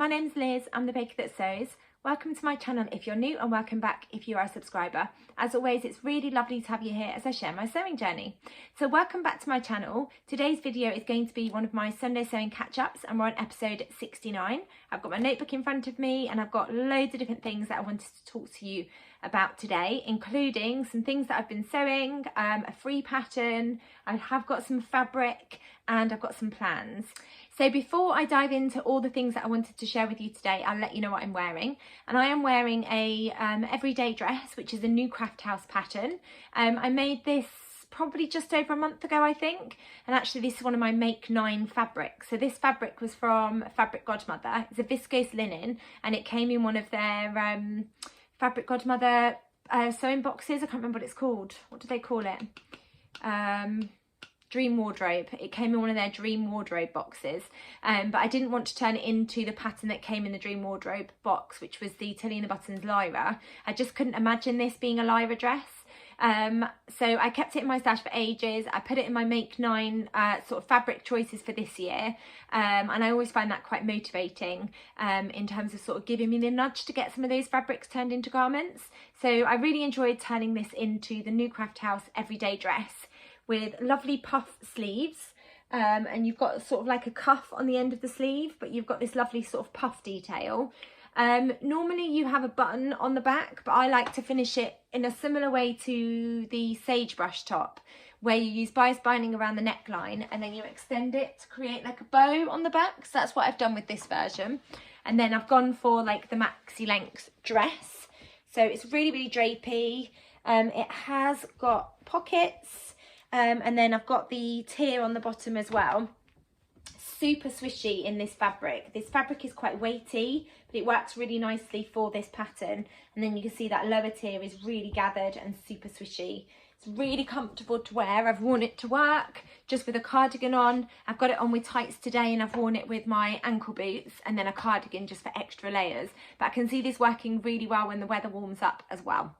my name's Liz, I'm the baker that sews. Welcome to my channel if you're new, and welcome back if you are a subscriber. As always, it's really lovely to have you here as I share my sewing journey. So welcome back to my channel. Today's video is going to be one of my Sunday sewing catch-ups, and we're on episode 69. I've got my notebook in front of me and I've got loads of different things that I wanted to talk to you about today, including some things that I've been sewing, a free pattern, I have got some fabric, and I've got some plans. So before I dive into all the things that I wanted to share with you today, I'll let you know what I'm wearing. And I am wearing a everyday dress, which is a new Craft House pattern. I made this probably just over a month ago, I think. And actually this is one of my Make 9 fabrics. So this fabric was from Fabric Godmother. It's a viscose linen, and it came in one of their Fabric Godmother sewing boxes. I can't remember what it's called. What do they call it? Dream Wardrobe. It came in one of their Dream Wardrobe boxes, but I didn't want to turn it into the pattern that came in the Dream Wardrobe box, which was the Tilly and the Buttons Lyra. I just couldn't imagine this being a Lyra dress. So I kept it in my stash for ages. I put it in my Make 9 sort of fabric choices for this year, and I always find that quite motivating in terms of sort of giving me the nudge to get some of those fabrics turned into garments. So I really enjoyed turning this into the new Craft House everyday dress with lovely puff sleeves, and you've got sort of like a cuff on the end of the sleeve, but you've got this lovely sort of puff detail. Normally you have a button on the back, but I like to finish it in a similar way to the sagebrush top, where you use bias binding around the neckline and then you extend it to create like a bow on the back. So that's what I've done with this version. And then I've gone for like the maxi length dress. So it's really drapey. It has got pockets, and then I've got the tier on the bottom as well. Super swishy in this fabric. This fabric is quite weighty, but it works really nicely for this pattern. And then you can see that lower tier is really gathered and super swishy. It's really comfortable to wear. I've worn it to work just with a cardigan on. I've got it on with tights today, and I've worn it with my ankle boots and then a cardigan just for extra layers. But I can see this working really well when the weather warms up as well.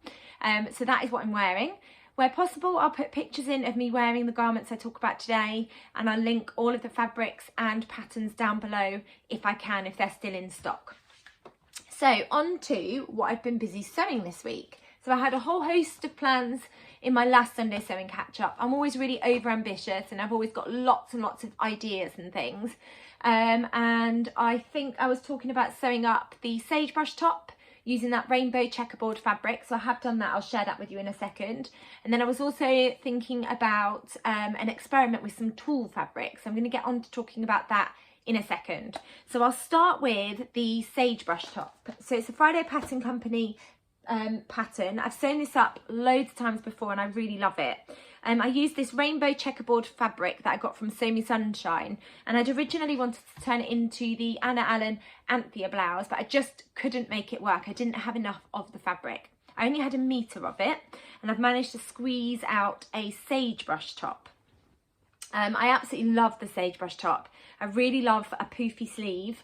So that is what I'm wearing. Where possible, I'll put pictures in of me wearing the garments I talk about today, and I'll link all of the fabrics and patterns down below if I can, if they're still in stock. So on to what I've been busy sewing this week. So I had a whole host of plans in my last Sunday sewing catch up. I'm always really over ambitious, and I've always got lots and lots of ideas and things. And I think I was talking about sewing up the sagebrush top using that rainbow checkerboard fabric. So I have done that. I'll share that with you in a second. And then I was also thinking about an experiment with some tulle fabrics. I'm going to get on to talking about that in a second. So I'll start with the sagebrush top. So it's a Friday Pattern Company pattern. I've sewn this up loads of times before and I really love it. I used this rainbow checkerboard fabric that I got from Sew Me Sunshine, and I'd originally wanted to turn it into the Anna Allen Anthea blouse, but I just couldn't make it work. I didn't have enough of the fabric. I only had 1 metre of it, and I've managed to squeeze out a sagebrush top. I absolutely love the sagebrush top. I really love a poofy sleeve,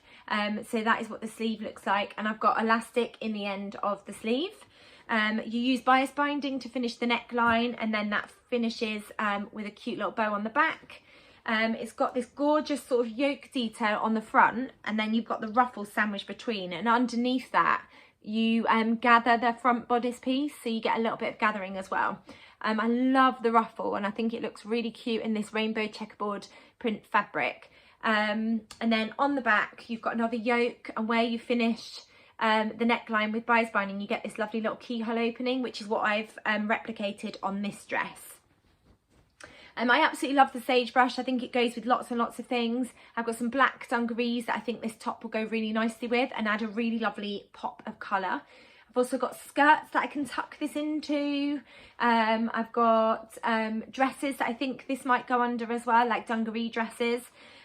so that is what the sleeve looks like, and I've got elastic in the end of the sleeve. You use bias binding to finish the neckline, and then that finishes with a cute little bow on the back. It's got this gorgeous sort of yoke detail on the front, and then you've got the ruffles sandwiched between, and underneath that you gather the front bodice piece, so you get a little bit of gathering as well. I love the ruffle, and I think it looks really cute in this rainbow checkerboard print fabric. And then on the back you've got another yoke, and where you finish the neckline with bias binding, you get this lovely little keyhole opening, which is what I've replicated on this dress. I absolutely love the sagebrush. I think it goes with lots and lots of things. I've got some black dungarees that I think this top will go really nicely with and add a really lovely pop of colour. I've also got skirts that I can tuck this into. I've got dresses that I think this might go under as well, like dungaree dresses.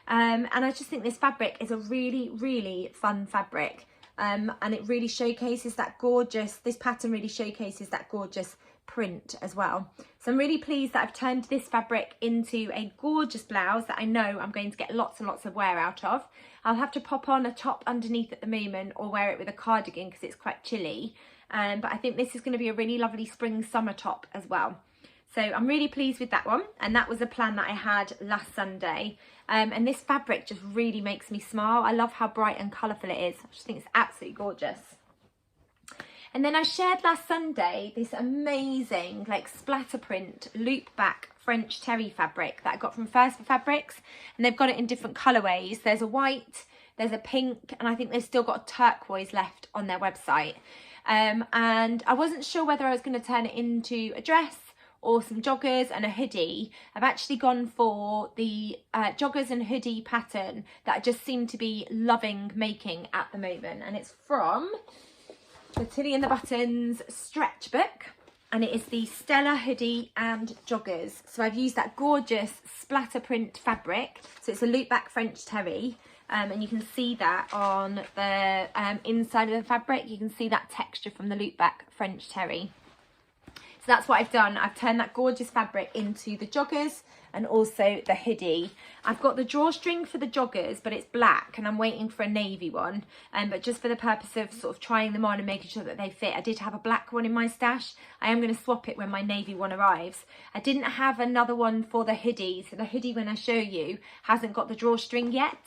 And I just think this fabric is a really fun fabric. And it really showcases that gorgeous, this pattern really showcases that gorgeous print as well. So I'm really pleased that I've turned this fabric into a gorgeous blouse that I know I'm going to get lots and lots of wear out of. I'll have to pop on a top underneath at the moment, or wear it with a cardigan because it's quite chilly. But I think this is going to be a really lovely spring summer top as well. So I'm really pleased with that one, and that was a plan that I had last Sunday. And this fabric just really makes me smile. I love how bright and colourful it is. I just think it's absolutely gorgeous. And then I shared last Sunday this amazing like splatter print loop back French terry fabric that I got from First for Fabrics, and they've got it in different colourways. There's a white, there's a pink, and I think they've still got a turquoise left on their website. And I wasn't sure whether I was going to turn it into a dress or some joggers and a hoodie. I've actually gone for the joggers and hoodie pattern that I just seem to be loving making at the moment, and it's from the Tilly and the Buttons stretch book, and it is the Stella hoodie and joggers. So I've used that gorgeous splatter print fabric, so it's a loop back French terry. And you can see that on the inside of the fabric. You can see that texture from the loop back French terry. So that's what I've done. I've turned that gorgeous fabric into the joggers and also the hoodie. I've got the drawstring for the joggers, but it's black, and I'm waiting for a navy one. But just for the purpose of sort of trying them on and making sure that they fit, I did have a black one in my stash. I am going to swap it when my navy one arrives. I didn't have another one for the hoodie. So the hoodie, when I show you, hasn't got the drawstring yet,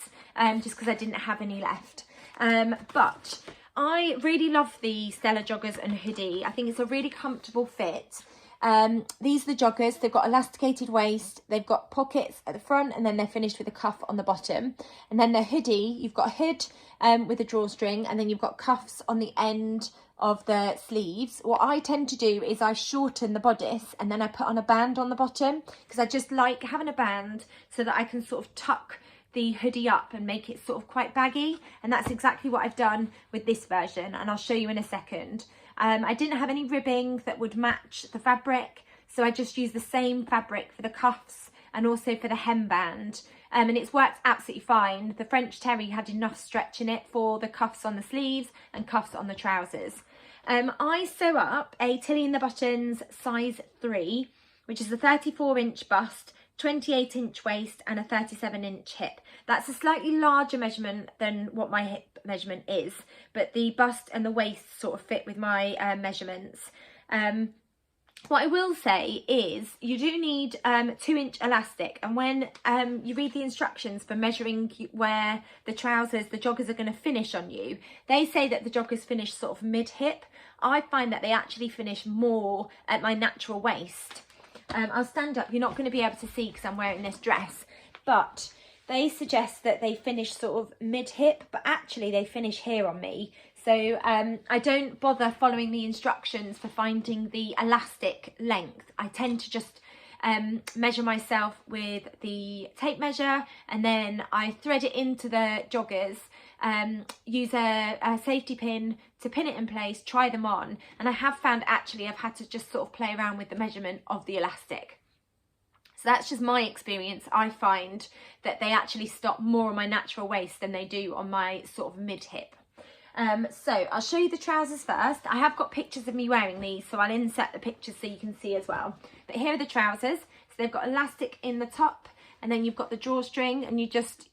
just because I didn't have any left. But I really love the Stella joggers and hoodie. I think it's a really comfortable fit. These are the joggers. They've got elasticated waist, they've got pockets at the front, and then they're finished with a cuff on the bottom. And then the hoodie, you've got a hood with a drawstring, and then you've got cuffs on the end of the sleeves. What I tend to do is I shorten the bodice and then I put on a band on the bottom, because I just like having a band so that I can sort of tuck the hoodie up and make it sort of quite baggy. And that's exactly what I've done with this version, and I'll show you in a second. I didn't have any ribbing that would match the fabric, so I just used the same fabric for the cuffs and also for the hemband, and it's worked absolutely fine. The French terry had enough stretch in it for the cuffs on the sleeves and cuffs on the trousers. I sew up a Tilly and the Buttons size 3, which is a 34-inch bust, 28-inch waist and a 37-inch hip. That's a slightly larger measurement than what my hip measurement is, but the bust and the waist sort of fit with my measurements. What I will say is you do need 2-inch elastic, and when you read the instructions for measuring where the trousers, the joggers are going to finish on you, they say that the joggers finish sort of mid-hip. I find that they actually finish more at my natural waist. I'll stand up, you're not going to be able to see because I'm wearing this dress, but they suggest that they finish sort of mid-hip, but actually they finish here on me. So I don't bother following the instructions for finding the elastic length. I tend to just measure myself with the tape measure, and then I thread it into the joggers, use a safety pin to pin it in place, try them on, and I have found actually I've had to just sort of play around with the measurement of the elastic. So that's just my experience. I find that they actually stop more on my natural waist than they do on my sort of mid-hip. So I'll show you the trousers first. I have got pictures of me wearing these, so I'll insert the pictures so you can see as well. But here are the trousers. So they've got elastic in the top, and then you've got the drawstring, and you just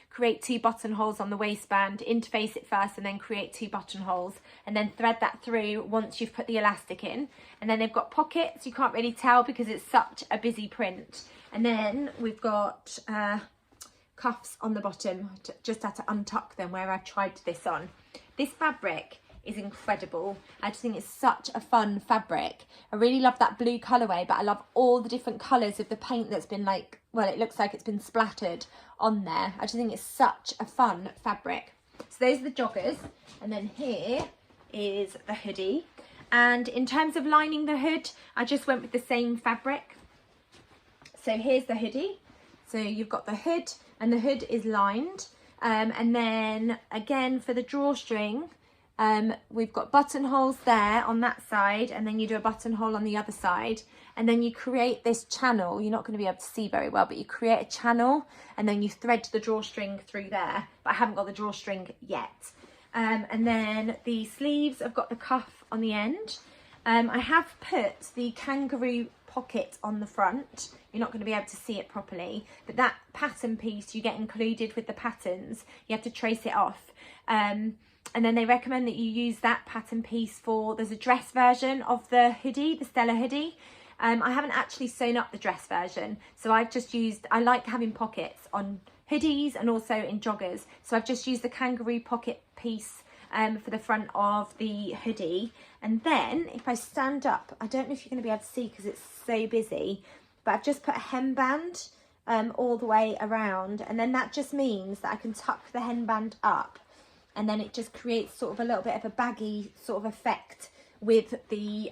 create 2 buttonholes on the waistband, interface it first, and then create 2 buttonholes, and then thread that through once you've put the elastic in. And then they've got pockets. You can't really tell because it's such a busy print. And then we've got cuffs on the bottom. Just had to untuck them where I've tried this on. This fabric is incredible. I just think it's such a fun fabric. I really love that blue colourway, but I love all the different colours of the paint that's been like, well, it looks like it's been splattered on there. I just think it's such a fun fabric. So those are the joggers, and then here is the hoodie. And in terms of lining the hood, I just went with the same fabric. So here's the hoodie. So you've got the hood, and the hood is lined. And then again for the drawstring, we've got buttonholes there on that side, and then you do a buttonhole on the other side, and then you create this channel. You're not going to be able to see very well, but you create a channel, and then you thread the drawstring through there, but I haven't got the drawstring yet. And then the sleeves, I've got the cuff on the end. I have put the kangaroo pocket on the front. You're not going to be able to see it properly, but that pattern piece you get included with the patterns. You have to trace it off. And then they recommend that you use that pattern piece for, there's a dress version of the hoodie, the Stella hoodie. I haven't actually sewn up the dress version, so I've just used, I like having pockets on hoodies and also in joggers, so I've just used the kangaroo pocket piece for the front of the hoodie. And then if I stand up, I don't know if you're going to be able to see because it's so busy, but I've just put a hemband all the way around, and then that just means that I can tuck the hemband up, and then it just creates sort of a little bit of a baggy sort of effect with the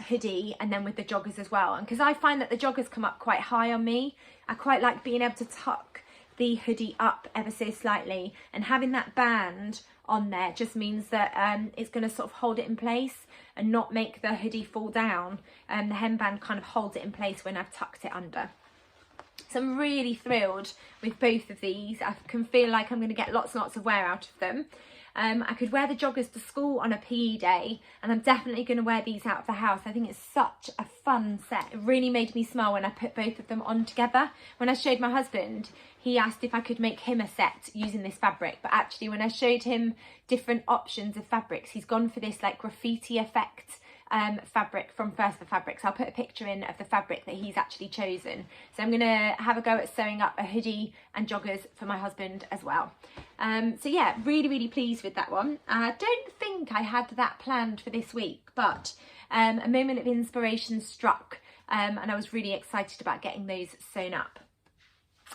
hoodie and then with the joggers as well. And because I find that the joggers come up quite high on me, I quite like being able to tuck the hoodie up ever so slightly, and having that band on there just means that it's going to sort of hold it in place and not make the hoodie fall down, and the hemband kind of holds it in place when I've tucked it under. So I'm really thrilled with both of these. I can feel like I'm going to get lots and lots of wear out of them. I could wear the joggers to school on a PE day, and I'm definitely going to wear these out of the house. I think it's such a fun set. It really made me smile when I put both of them on together. When I showed my husband, he asked if I could make him a set using this fabric, but actually when I showed him different options of fabrics, he's gone for this like graffiti effect fabric from First for Fabrics. I'll put a picture in of the fabric that he's actually chosen. So I'm going to have a go at sewing up a hoodie and joggers for my husband as well. So yeah, really pleased with that one. I don't think I had that planned for this week, but a moment of inspiration struck, and I was really excited about getting those sewn up.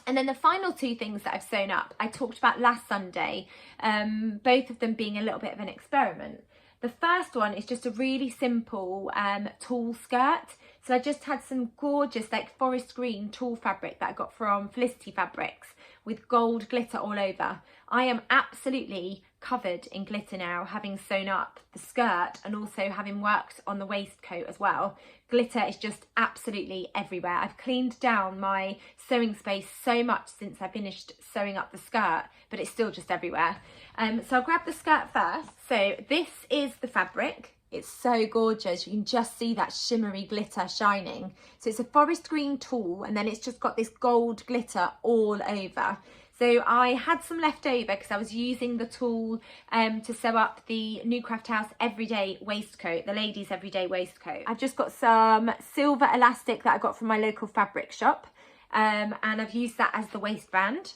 And then the final two things that I've sewn up, I talked about last Sunday, both of them being a little bit of an experiment. The first one is just a really simple tulle skirt. So I just had some gorgeous like forest green tulle fabric that I got from Felicity Fabrics with gold glitter all over. I am absolutely covered in glitter now, having sewn up the skirt and also having worked on the waistcoat as well. Glitter is just absolutely everywhere. I've cleaned down my sewing space so much since I finished sewing up the skirt, but it's still just everywhere. So I'll grab the skirt first. So this is the fabric. It's so gorgeous. You can just see that shimmery glitter shining. So it's a forest green tulle, and then it's just got this gold glitter all over. So I had some left over because I was using the tulle to sew up the New Craft House everyday waistcoat, the ladies everyday waistcoat. I've just got some silver elastic that I got from my local fabric shop, and I've used that as the waistband.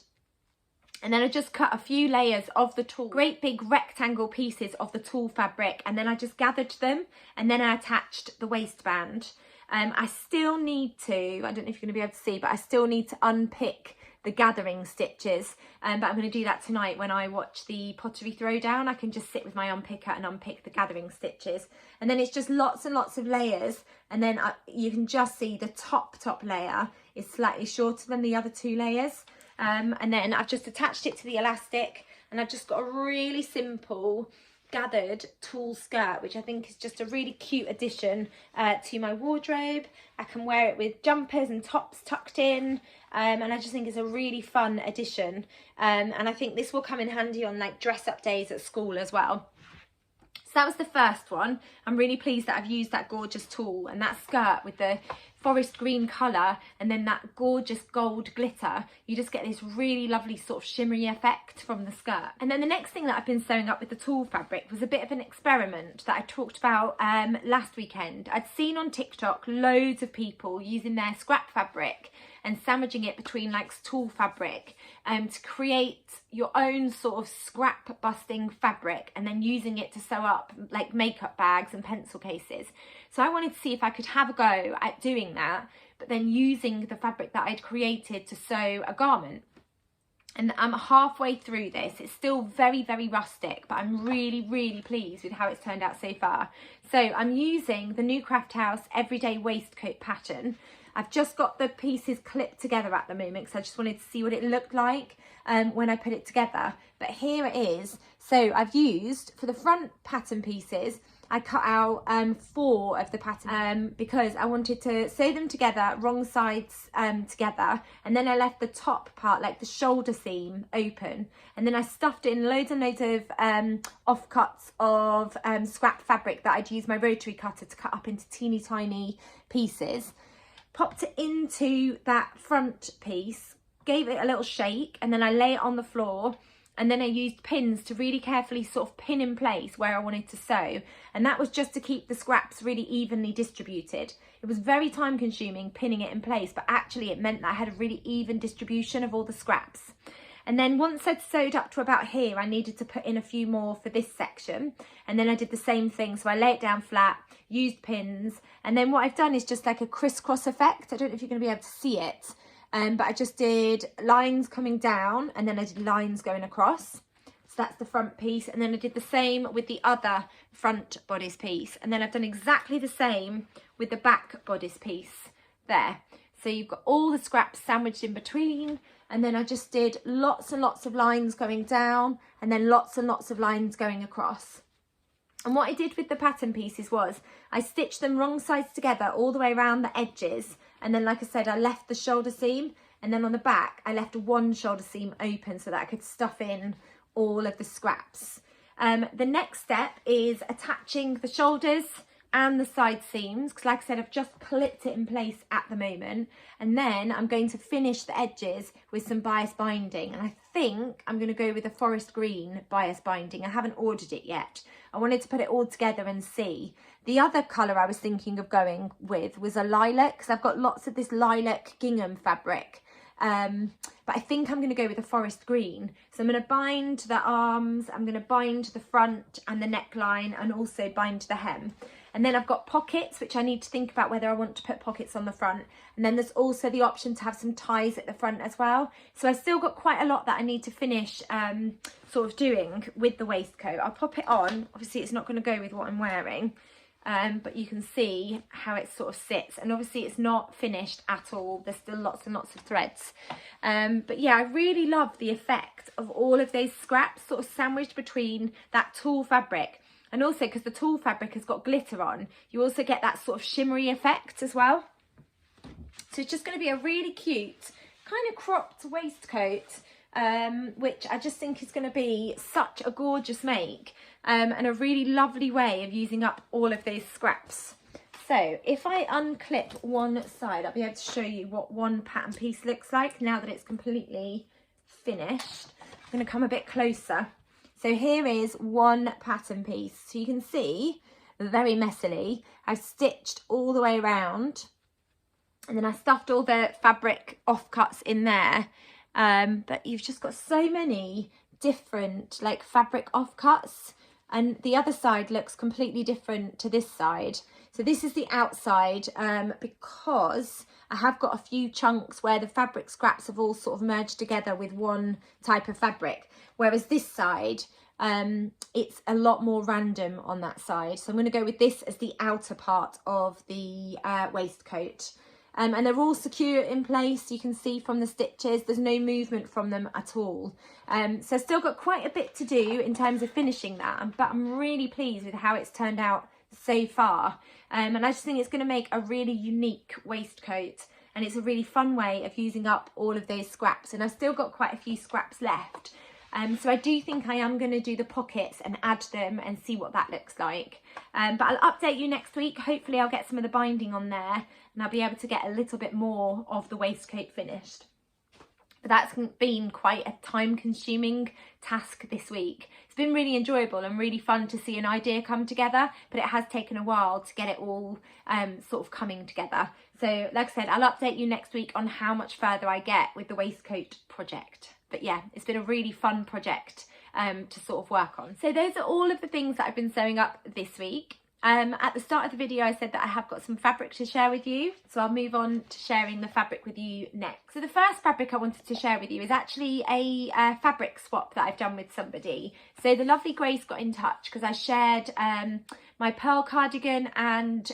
And then I just cut a few layers of the tulle, great big rectangle pieces of the tulle fabric, and then I just gathered them, and then I attached the waistband. I still need to, I don't know if you're going to be able to see, but I still need to unpick the gathering stitches, but I'm going to do that tonight when I watch the pottery throwdown. I can just sit with my unpicker and unpick the gathering stitches, and then it's just lots and lots of layers, and then you can just see the top layer is slightly shorter than the other two layers. And then I've just attached it to the elastic, and I've just got a really simple gathered tulle skirt, which I think is just a really cute addition to my wardrobe. I can wear it with jumpers and tops tucked in, and I just think it's a really fun addition, and I think this will come in handy on like dress up days at school as well. So that was the first one. I'm really pleased that I've used that gorgeous tulle and that skirt with the forest green colour and then that gorgeous gold glitter. You just get this really lovely sort of shimmery effect from the skirt. And then the next thing that I've been sewing up with the tulle fabric was a bit of an experiment that I talked about last weekend. I'd seen on TikTok loads of people using their scrap fabric and sandwiching it between like tulle fabric to create your own sort of scrap busting fabric and then using it to sew up like makeup bags and pencil cases. So I wanted to see if I could have a go at doing that, but then using the fabric that I'd created to sew a garment. And I'm halfway through this. It's still very, very rustic, but I'm really, really pleased with how it's turned out so far. So I'm using the New Craft House Everyday Waistcoat pattern. I've just got the pieces clipped together at the moment because I just wanted to see what it looked like when I put it together. But here it is. So I've used, for the front pattern pieces, I cut out 4 of the pattern because I wanted to sew them together, wrong sides together, and then I left the top part, like the shoulder seam, open, and then I stuffed in loads and loads of offcuts of scrap fabric that I'd use my rotary cutter to cut up into teeny tiny pieces. Popped it into that front piece, gave it a little shake, and then I lay it on the floor and then I used pins to really carefully sort of pin in place where I wanted to sew, and that was just to keep the scraps really evenly distributed. It was very time consuming pinning it in place, but actually it meant that I had a really even distribution of all the scraps. And then once I'd sewed up to about here, I needed to put in a few more for this section, and then I did the same thing. So I lay it down flat, used pins, and then what I've done is just like a crisscross effect. I don't know if you're going to be able to see it, but I just did lines coming down, and then I did lines going across. So that's the front piece, and then I did the same with the other front bodice piece, and then I've done exactly the same with the back bodice piece there. So you've got all the scraps sandwiched in between, and then I just did lots and lots of lines going down, and then lots and lots of lines going across. And what I did with the pattern pieces was I stitched them wrong sides together all the way around the edges, and then like I said, I left the shoulder seam, and then on the back I left one shoulder seam open so that I could stuff in all of the scraps. The next step is attaching the shoulders and the side seams, because like I said, I've just clipped it in place at the moment, and then I'm going to finish the edges with some bias binding, and I think I'm going to go with a forest green bias binding. I haven't ordered it yet. I wanted to put it all together and see. The other colour I was thinking of going with was a lilac, because I've got lots of this lilac gingham fabric, but I think I'm going to go with a forest green. So I'm going to bind the arms, I'm going to bind the front and the neckline, and also bind the hem. And then I've got pockets, which I need to think about whether I want to put pockets on the front. And then there's also the option to have some ties at the front as well. So I've still got quite a lot that I need to finish sort of doing with the waistcoat. I'll pop it on. Obviously it's not going to go with what I'm wearing, but you can see how it sort of sits. And obviously it's not finished at all. There's still lots and lots of threads. But yeah, I really love the effect of all of those scraps sort of sandwiched between that tulle fabric. And also because the tulle fabric has got glitter on, you also get that sort of shimmery effect as well. So it's just going to be a really cute kind of cropped waistcoat, which I just think is going to be such a gorgeous make, and a really lovely way of using up all of those scraps. So if I unclip one side, I'll be able to show you what one pattern piece looks like now that it's completely finished. I'm going to come a bit closer. So here is one pattern piece. So you can see very messily, I've stitched all the way around, and then I stuffed all the fabric offcuts in there. But you've just got so many different like fabric offcuts, and the other side looks completely different to this side. So this is the outside, because I have got a few chunks where the fabric scraps have all sort of merged together with one type of fabric. Whereas this side, it's a lot more random on that side. So I'm going to go with this as the outer part of the waistcoat. And they're all secure in place. You can see from the stitches, there's no movement from them at all. So I've still got quite a bit to do in terms of finishing that, but I'm really pleased with how it's turned out so far. And I just think it's going to make a really unique waistcoat, and it's a really fun way of using up all of those scraps. And I've still got quite a few scraps left. So I do think I am going to do the pockets and add them and see what that looks like. But I'll update you next week. Hopefully I'll get some of the binding on there, and I'll be able to get a little bit more of the waistcoat finished. But that's been quite a time-consuming task this week. It's been really enjoyable and really fun to see an idea come together, but it has taken a while to get it all sort of coming together. So like I said, I'll update you next week on how much further I get with the waistcoat project. But yeah, it's been a really fun project to sort of work on. So those are all of the things that I've been sewing up this week. At the start of the video, I said that I have got some fabric to share with you. So I'll move on to sharing the fabric with you next. So the first fabric I wanted to share with you is actually a fabric swap that I've done with somebody. So the lovely Grace got in touch because I shared my pearl cardigan and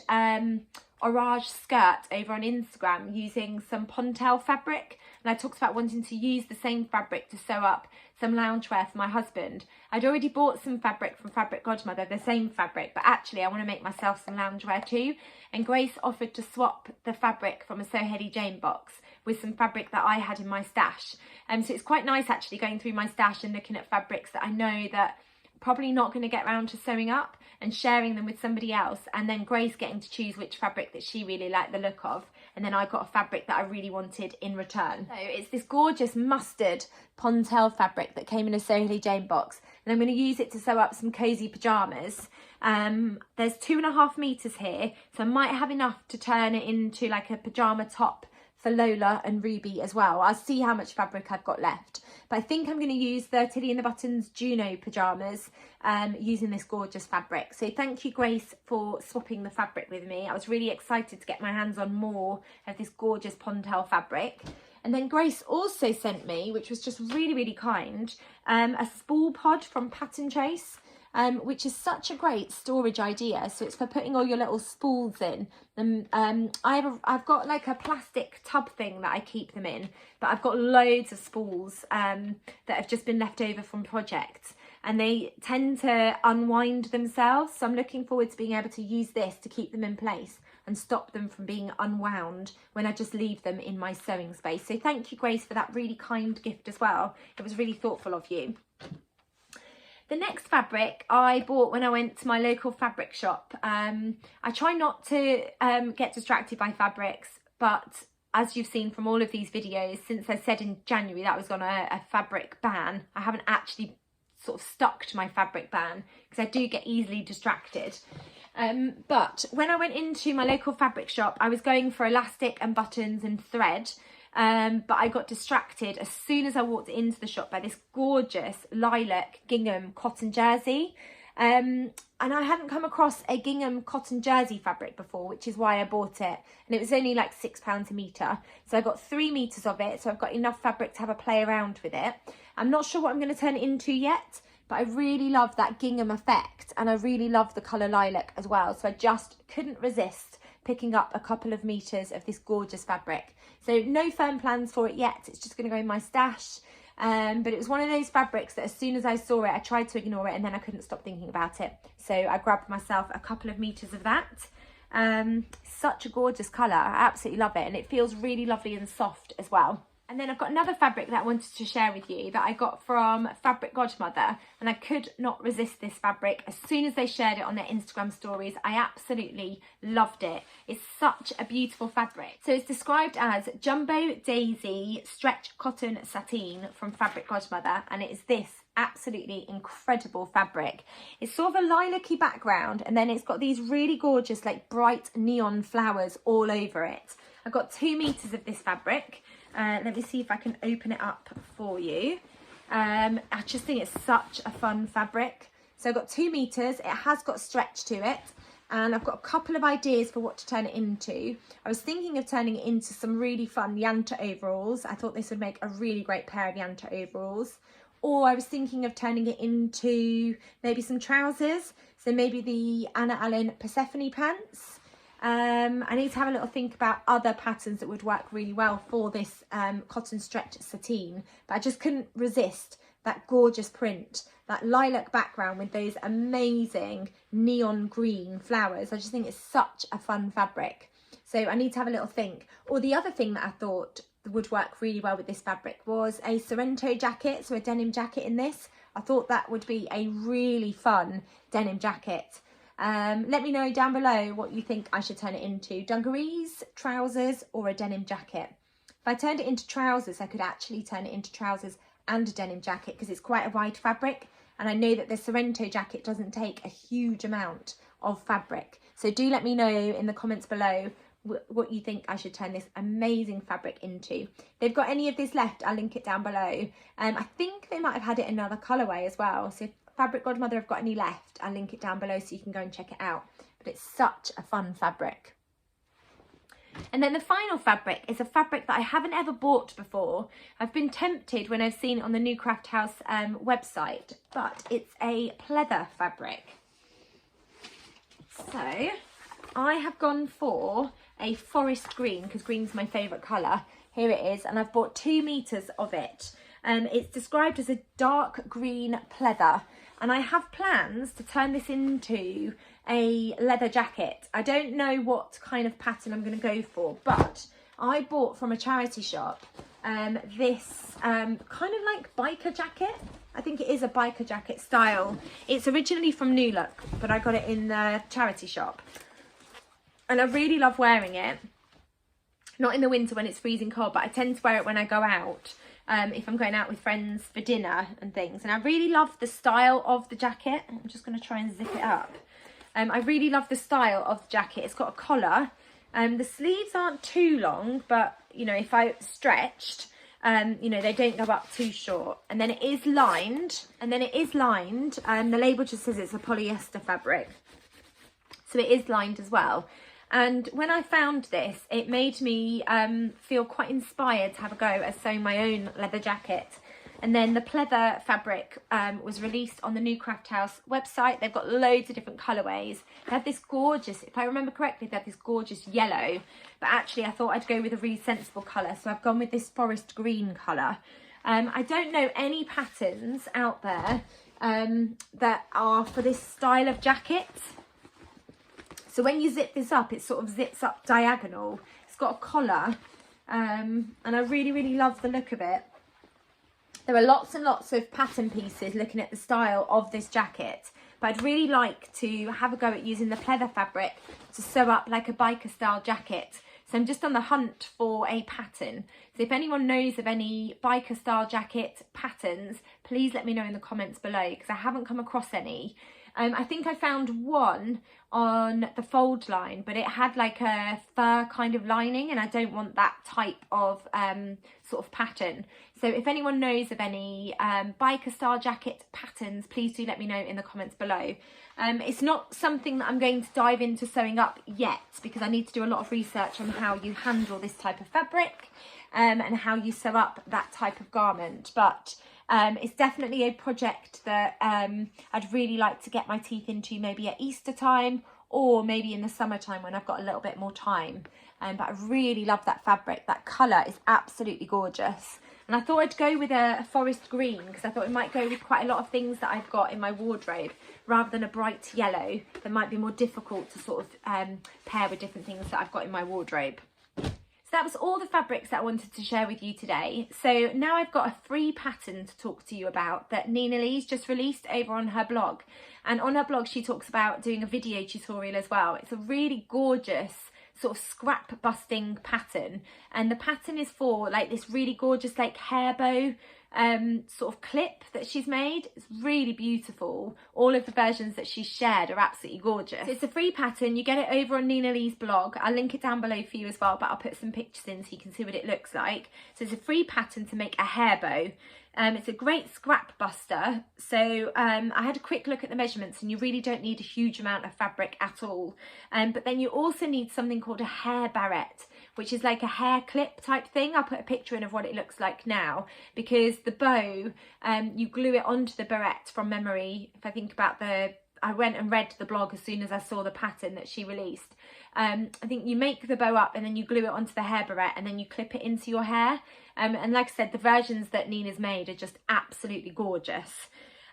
orange skirt over on Instagram using some Pontel fabric. And I talked about wanting to use the same fabric to sew up some loungewear for my husband. I'd already bought some fabric from Fabric Godmother, the same fabric, but actually I want to make myself some loungewear too. And Grace offered to swap the fabric from a Sew Haley Jane box with some fabric that I had in my stash. So it's quite nice actually going through my stash and looking at fabrics that I know that probably not going to get around to sewing up, and sharing them with somebody else, and then Grace getting to choose which fabric that she really liked the look of, and then I got a fabric that I really wanted in return. So it's this gorgeous mustard Pontel fabric that came in a Soho Jane box, and I'm going to use it to sew up some cozy pyjamas. There's 2.5 meters here, so I might have enough to turn it into like a pyjama top for Lola and Ruby as well. I'll see how much fabric I've got left, but I think I'm going to use the Tilly and the Buttons Juno pyjamas using this gorgeous fabric. So thank you, Grace, for swapping the fabric with me. I was really excited to get my hands on more of this gorgeous Pontel fabric. And then Grace also sent me, which was just really, really kind, a spool pod from Pattern Chase. Which is such a great storage idea. So it's for putting all your little spools in. I've got like a plastic tub thing that I keep them in, but I've got loads of spools that have just been left over from projects, and they tend to unwind themselves. So I'm looking forward to being able to use this to keep them in place and stop them from being unwound when I just leave them in my sewing space. So thank you, Grace, for that really kind gift as well. It was really thoughtful of you. The next fabric I bought when I went to my local fabric shop. I try not to get distracted by fabrics, but as you've seen from all of these videos, since I said in January that I was on a fabric ban, I haven't actually sort of stuck to my fabric ban because I do get easily distracted. But when I went into my local fabric shop, I was going for elastic and buttons and thread. But I got distracted as soon as I walked into the shop by this gorgeous lilac gingham cotton jersey. And I hadn't come across a gingham cotton jersey fabric before, which is why I bought it. And it was only like £6 a metre. So I got 3 metres of it. So I've got enough fabric to have a play around with it. I'm not sure what I'm going to turn it into yet, but I really love that gingham effect. And I really love the colour lilac as well. So I just couldn't resist picking up a couple of metres of this gorgeous fabric. So no firm plans for it yet. It's just going to go in my stash. But it was one of those fabrics that as soon as I saw it, I tried to ignore it and then I couldn't stop thinking about it. So I grabbed myself a couple of metres of that. Such a gorgeous colour. I absolutely love it. And it feels really lovely and soft as well. And then I've got another fabric that I wanted to share with you that I got from Fabric Godmother, and I could not resist this fabric. As soon as they shared it on their Instagram stories, I absolutely loved it. It's such a beautiful fabric. So it's described as Jumbo Daisy Stretch Cotton Sateen from Fabric Godmother, and it is this absolutely incredible fabric. It's sort of a lilac-y background, and then it's got these really gorgeous like bright neon flowers all over it. I've got 2 metres of this fabric. Let me see if I can open it up for you. I just think it's such a fun fabric. So I've got 2 metres. It has got stretch to it. And I've got a couple of ideas for what to turn it into. I was thinking of turning it into some really fun Yanta overalls. I thought this would make a really great pair of Yanta overalls. Or I was thinking of turning it into maybe some trousers. So maybe the Anna Allen Persephone pants. I need to have a little think about other patterns that would work really well for this cotton stretch sateen, but I just couldn't resist that gorgeous print, that lilac background with those amazing neon green flowers. I just think it's such a fun fabric. So I need to have a little think. Or the other thing that I thought would work really well with this fabric was a Sorrento jacket, so a denim jacket in this. I thought that would be a really fun denim jacket. Let me know down below what you think I should turn it into. Dungarees, trousers, or a denim jacket. If I turned it into trousers, I could actually turn it into trousers and a denim jacket because it's quite a wide fabric. And I know that the Sorrento jacket doesn't take a huge amount of fabric. So do let me know in the comments below what you think I should turn this amazing fabric into. If they've got any of this left, I'll link it down below. I think they might have had it in another colourway as well. So if Fabric Godmother have got any left, I'll link it down below so you can go and check it out. But it's such a fun fabric. And then the final fabric is a fabric that I haven't ever bought before. I've been tempted when I've seen it on the New Craft House website, but it's a pleather fabric. So I have gone for a forest green because green's my favourite colour. Here it is, and I've bought 2 metres of it. It's described as a dark green pleather, and I have plans to turn this into a leather jacket. I don't know what kind of pattern I'm going to go for, but I bought from a charity shop this kind of like biker jacket. I think it is a biker jacket style. It's originally from New Look, but I got it in the charity shop, and I really love wearing it. Not in the winter when it's freezing cold, but I tend to wear it when I go out, if I'm going out with friends for dinner and things. And I really love the style of the jacket. I'm just going to try and zip it up. I really love the style of the jacket. It's got a collar. The sleeves aren't too long, but, you know, if I stretched, you know, they don't go up too short. And then it is lined. The label just says it's a polyester fabric. So it is lined as well. And when I found this, it made me feel quite inspired to have a go at sewing my own leather jacket. And then the pleather fabric was released on the New Craft House website. They've got loads of different colourways. They have this gorgeous, if I remember correctly, they have this gorgeous yellow. But actually, I thought I'd go with a really sensible colour. So I've gone with this forest green colour. I don't know any patterns out there that are for this style of jacket. So when you zip this up, it sort of zips up diagonal. It's got a collar, and I really, really love the look of it. There are lots and lots of pattern pieces looking at the style of this jacket, but I'd really like to have a go at using the pleather fabric to sew up like a biker style jacket. So I'm just on the hunt for a pattern. So if anyone knows of any biker style jacket patterns, please let me know in the comments below, because I haven't come across any. I think I found one on the fold line, but it had like a fur kind of lining, and I don't want that type of sort of pattern. So if anyone knows of any biker style jacket patterns, please do let me know in the comments below. It's not something that I'm going to dive into sewing up yet, because I need to do a lot of research on how you handle this type of fabric and how you sew up that type of garment. But it's definitely a project that I'd really like to get my teeth into, maybe at Easter time or maybe in the summertime when I've got a little bit more time. But I really love that fabric. That colour is absolutely gorgeous. And I thought I'd go with a forest green, because I thought it might go with quite a lot of things that I've got in my wardrobe, rather than a bright yellow that might be more difficult to sort of pair with different things that I've got in my wardrobe. So that was all the fabrics that I wanted to share with you today. So now I've got a free pattern to talk to you about that Nina Lee's just released over on her blog. And on her blog, she talks about doing a video tutorial as well. It's a really gorgeous sort of scrap busting pattern. And the pattern is for like this really gorgeous like hair bow sort of clip that she's made. It's really beautiful. All of the versions that she's shared are absolutely gorgeous. So it's a free pattern. You get it over on Nina Lee's blog. I'll link it down below for you as well, but I'll put some pictures in so you can see what it looks like. So it's a free pattern to make a hair bow. It's a great scrap buster. So I had a quick look at the measurements, and you really don't need a huge amount of fabric at all. But then you also need something called a hair barrette, which is like a hair clip type thing. I'll put a picture in of what it looks like now, because the bow, you glue it onto the barrette from memory. If I think about I went and read the blog as soon as I saw the pattern that she released. I think you make the bow up and then you glue it onto the hair barrette and then you clip it into your hair. And like I said, the versions that Nina's made are just absolutely gorgeous.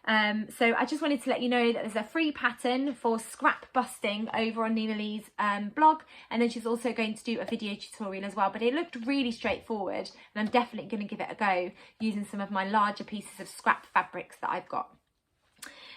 So I just wanted to let you know that there's a free pattern for scrap busting over on Nina Lee's blog, and then she's also going to do a video tutorial as well. But it looked really straightforward, and I'm definitely going to give it a go using some of my larger pieces of scrap fabrics that I've got.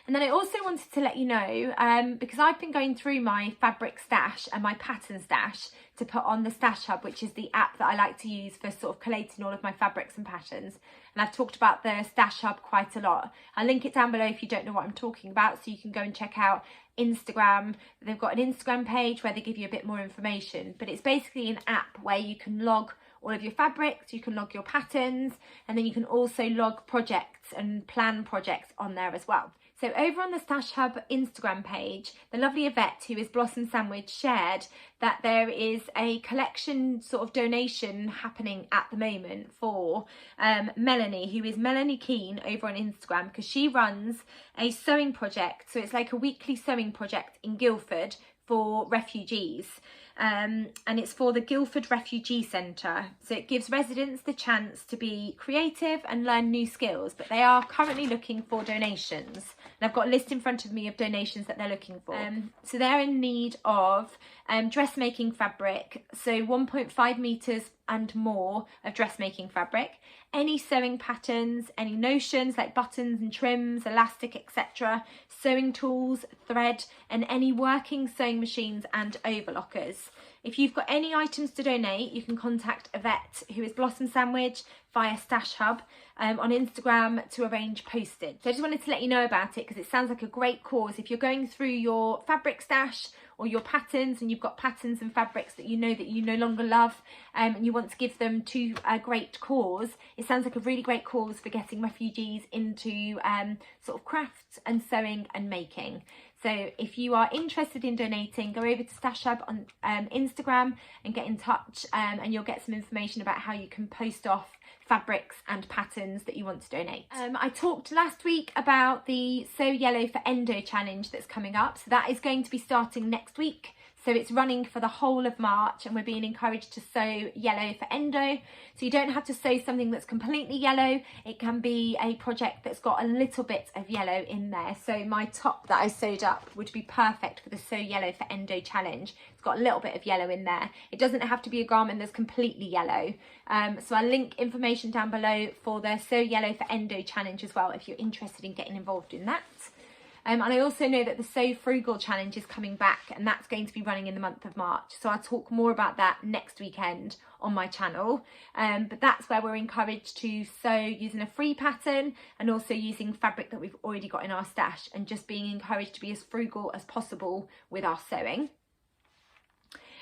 And then I also wanted to let you know, because I've been going through my fabric stash and my pattern stash to put on the Stash Hub, which is the app that I like to use for sort of collating all of my fabrics and patterns. And I've talked about the Stash Hub quite a lot. I'll link it down below if you don't know what I'm talking about, so you can go and check out Instagram. They've got an Instagram page where they give you a bit more information, but it's basically an app where you can log all of your fabrics, you can log your patterns, and then you can also log projects and plan projects on there as well. So over on the Stash Hub Instagram page, the lovely Yvette, who is Blossom Sandwich, shared that there is a collection sort of donation happening at the moment for Melanie, who is Melanie Keane over on Instagram, because she runs a sewing project. So it's like a weekly sewing project in Guildford for refugees. And it's for the Guildford Refugee Centre. So it gives residents the chance to be creative and learn new skills, but they are currently looking for donations. And I've got a list in front of me of donations that they're looking for. So they're in need of dressmaking fabric, so 1.5 metres and more of dressmaking fabric, any sewing patterns, any notions like buttons and trims, elastic, etc., sewing tools, thread, and any working sewing machines and overlockers. If you've got any items to donate, you can contact Yvette, who is Blossom Sandwich, via Stash Hub on Instagram to arrange postage. So I just wanted to let you know about it because it sounds like a great cause. If you're going through your fabric stash or your patterns and you've got patterns and fabrics that you no longer love and you want to give them to a great cause, it sounds like a really great cause for getting refugees into sort of crafts and sewing and making. So if you are interested in donating, go over to Stash Hub on Instagram and get in touch and you'll get some information about how you can post off fabrics and patterns that you want to donate. I talked last week about the Sew Yellow for Endo challenge that's coming up. So that is going to be starting next week. So it's running for the whole of March and we're being encouraged to sew yellow for endo. So you don't have to sew something that's completely yellow. It can be a project that's got a little bit of yellow in there. So my top that I sewed up would be perfect for the Sew Yellow for Endo challenge. It's got a little bit of yellow in there. It doesn't have to be a garment that's completely yellow. So I'll link information down below for the Sew Yellow for Endo challenge as well if you're interested in getting involved in that. And I also know that the Sew Frugal challenge is coming back and that's going to be running in the month of March. So I'll talk more about that next weekend on my channel. But that's where we're encouraged to sew using a free pattern and also using fabric that we've already got in our stash and just being encouraged to be as frugal as possible with our sewing.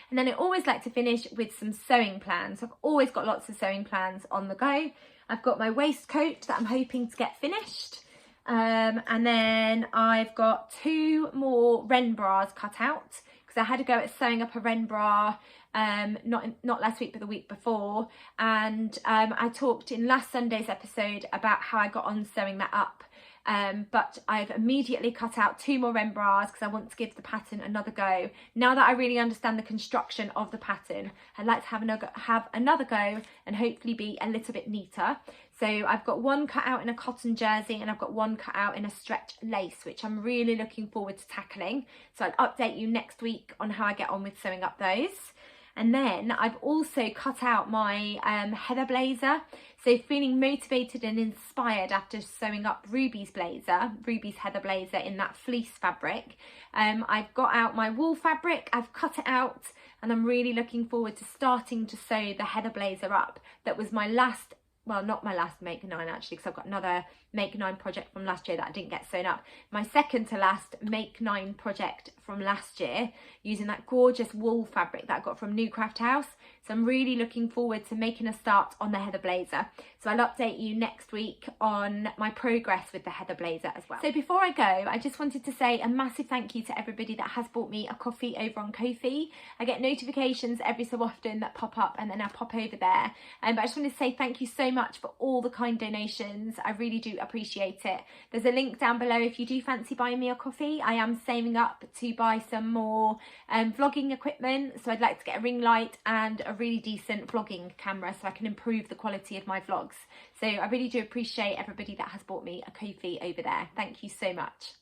And then I always like to finish with some sewing plans. I've always got lots of sewing plans on the go. I've got my waistcoat that I'm hoping to get finished. And then I've got 2 more Wren bras cut out because I had to go at sewing up a Wren bra not last week but the week before, and I talked in last Sunday's episode about how I got on sewing that up. But I've immediately cut out 2 more Wren bras because I want to give the pattern another go. Now that I really understand the construction of the pattern, I'd like to have another go and hopefully be a little bit neater. So I've got 1 cut out in a cotton jersey and I've got 1 cut out in a stretch lace, which I'm really looking forward to tackling. So I'll update you next week on how I get on with sewing up those. And then I've also cut out my heather blazer. So feeling motivated and inspired after sewing up Ruby's heather blazer in that fleece fabric. I've got out my wool fabric, I've cut it out, and I'm really looking forward to starting to sew the heather blazer up. That was my last, well, not my last Make 9 actually, because I've got another Make 9 project from last year that I didn't get sewn up. My second to last Make 9 project from last year, using that gorgeous wool fabric that I got from New Craft House. So I'm really looking forward to making a start on the heather blazer. So I'll update you next week on my progress with the heather blazer as well. So before I go, I just wanted to say a massive thank you to everybody that has bought me a coffee over on Ko-fi. I get notifications every so often that pop up and then I pop over there. But I just want to say thank you so much for all the kind donations. I really do appreciate it. There's a link down below if you do fancy buying me a coffee. I am saving up to buy some more vlogging equipment. So I'd like to get a ring light and a really decent vlogging camera so I can improve the quality of my vlogs. So I really do appreciate everybody that has bought me a Ko-fi over there. Thank you so much.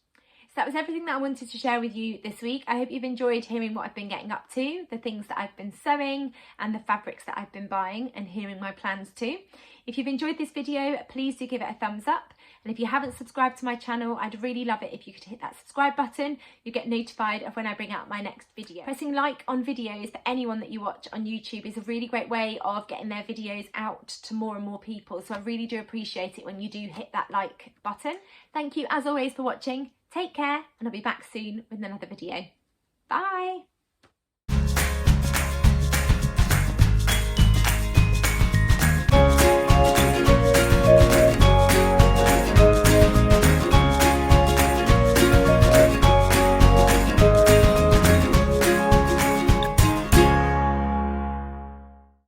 So that was everything that I wanted to share with you this week. I hope you've enjoyed hearing what I've been getting up to, the things that I've been sewing and the fabrics that I've been buying, and hearing my plans too. If you've enjoyed this video, please do give it a thumbs up. And if you haven't subscribed to my channel, I'd really love it if you could hit that subscribe button. You get notified of when I bring out my next video. Pressing like on videos for anyone that you watch on YouTube is a really great way of getting their videos out to more and more people. So I really do appreciate it when you do hit that like button. Thank you as always for watching. Take care, and I'll be back soon with another video. Bye.